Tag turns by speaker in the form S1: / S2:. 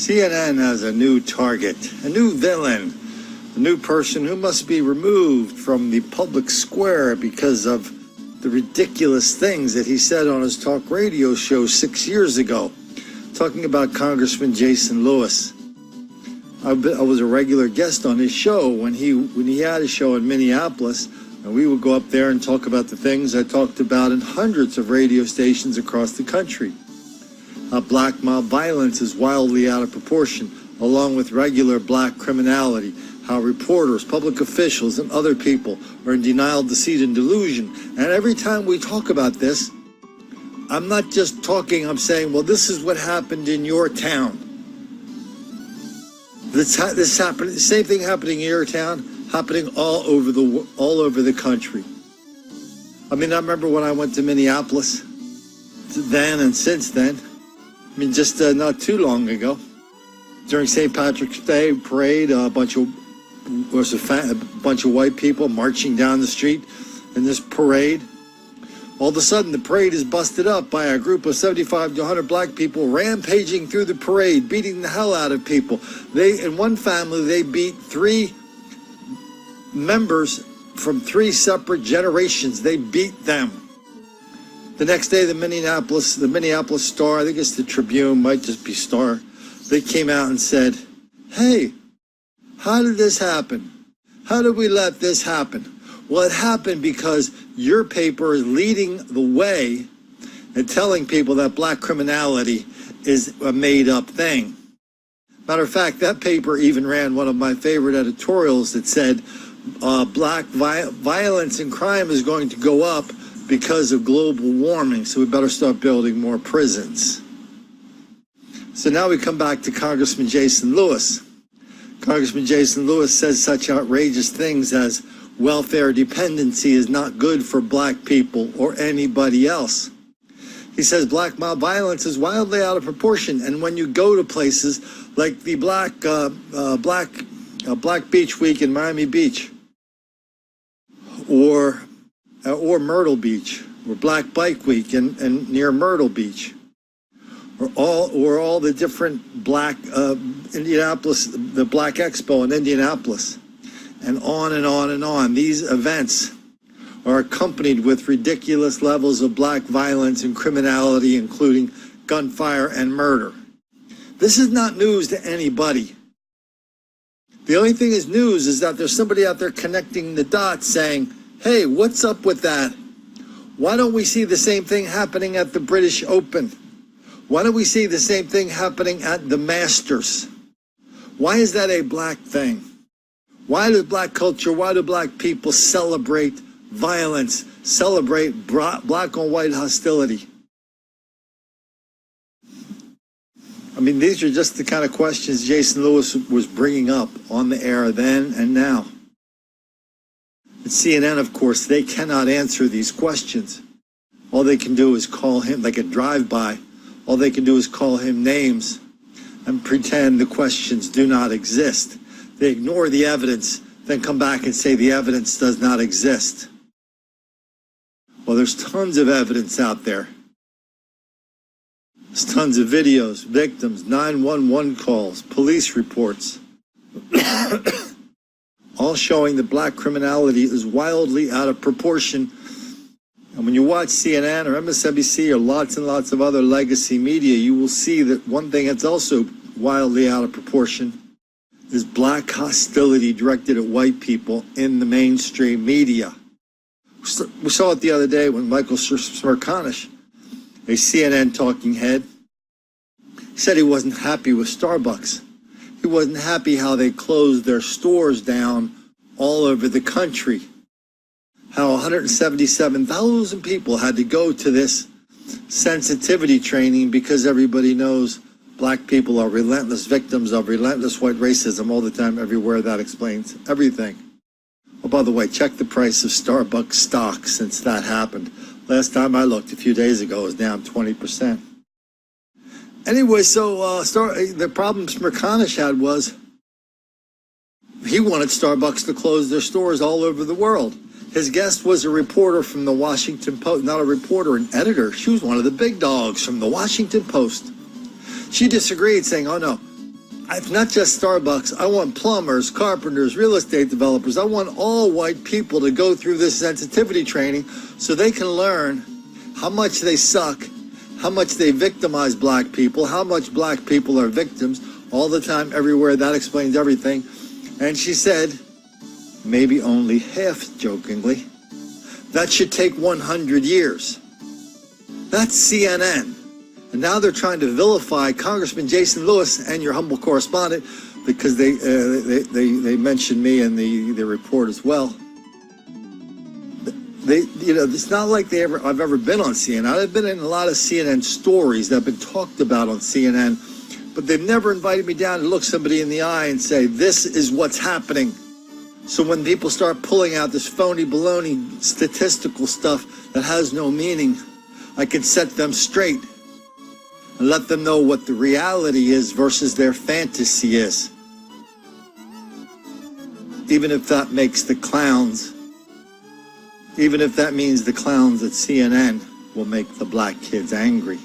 S1: CNN has a new target, a new villain, a new person who must be removed from the public square because of the ridiculous things that he said on his talk radio show 6 years ago, talking about Congressman Jason Lewis. I was a regular guest on his show when he had a show in Minneapolis, and we would go up there and talk about the things I talked about in hundreds of radio stations across the country. Black mob violence is wildly out of proportion, along with regular black criminality, how reporters, public officials, and other people are in denial, deceit, and delusion. And every time we talk about this, I'm not just talking, I'm saying, well, this is what happened in your town. This happened, the same thing happening in your town, happening all over the country. I mean, I remember when I went to Minneapolis, then and since then, I mean, just not too long ago, during St. Patrick's Day parade, a bunch of white people marching down the street in this parade. All of a sudden, the parade is busted up by a group of 75 to 100 black people rampaging through the parade, beating the hell out of people. In one family, they beat 3 members from 3 separate generations. They beat them. The next day, the Minneapolis Star, I think it's the Tribune, might just be Star, they came out and said, hey, how did this happen? How did we let this happen? Well, it happened because your paper is leading the way and telling people that black criminality is a made-up thing. Matter of fact, that paper even ran one of my favorite editorials that said black violence and crime is going to go up because of global warming, so we better start building more prisons. So now we come back to Congressman Jason Lewis. Congressman Jason Lewis says such outrageous things as welfare dependency is not good for black people or anybody else. He says black mob violence is wildly out of proportion, and when you go to places like the Black Beach Week in Miami Beach, or Myrtle Beach, or Black Bike Week and near Myrtle Beach, or all the different black Indianapolis, the Black Expo in Indianapolis, and on and on and on. These events are accompanied with ridiculous levels of black violence and criminality, including gunfire and murder. This is not news to anybody. The only thing is news is that there's somebody out there connecting the dots saying, hey, what's up with that? Why don't we see the same thing happening at the British Open? Why don't we see the same thing happening at the Masters? Why is that a black thing? Why does black culture, why do black people celebrate violence, celebrate black on white hostility? I mean, these are just the kind of questions Jason Lewis was bringing up on the air then and now. At CNN, of course, they cannot answer these questions. All they can do is call him, like a drive-by, all they can do is call him names and pretend the questions do not exist. They ignore the evidence, then come back and say the evidence does not exist. Well, there's tons of evidence out there. There's tons of videos, victims, 911 calls, police reports, all showing that black criminality is wildly out of proportion. And when you watch CNN or MSNBC or lots and lots of other legacy media, you will see that one thing that's also wildly out of proportion is black hostility directed at white people in the mainstream media. We saw it the other day when Michael Smerconish, a CNN talking head, said he wasn't happy with Starbucks. He wasn't happy how they closed their stores down all over the country. How 177,000 people had to go to this sensitivity training because everybody knows black people are relentless victims of relentless white racism all the time, everywhere. That explains everything. Oh, by the way, check the price of Starbucks stock since that happened. Last time I looked a few days ago, it was down 20%. Anyway, so the problem Smerconish had was he wanted Starbucks to close their stores all over the world. His guest was a reporter from the Washington Post, not a reporter, an editor. She was one of the big dogs from the Washington Post. She disagreed, saying, oh no, It's not just Starbucks. I want plumbers, carpenters, real estate developers. I want all white people to go through this sensitivity training so they can learn how much they suck, how much they victimize black people, how much black people are victims all the time, everywhere. That explains everything. And she said, maybe only half jokingly, that should take 100 years. That's CNN. And now they're trying to vilify Congressman Jason Lewis and your humble correspondent because they mentioned me in the report as well. It's not like I've ever been on CNN. I've been in a lot of CNN stories that have been talked about on CNN, but they've never invited me down to look somebody in the eye and say, this is what's happening. So when people start pulling out this phony baloney statistical stuff that has no meaning, I can set them straight and let them know what the reality is versus their fantasy is. Even if that makes the clowns, even if that means the clowns at CNN will make the black kids angry.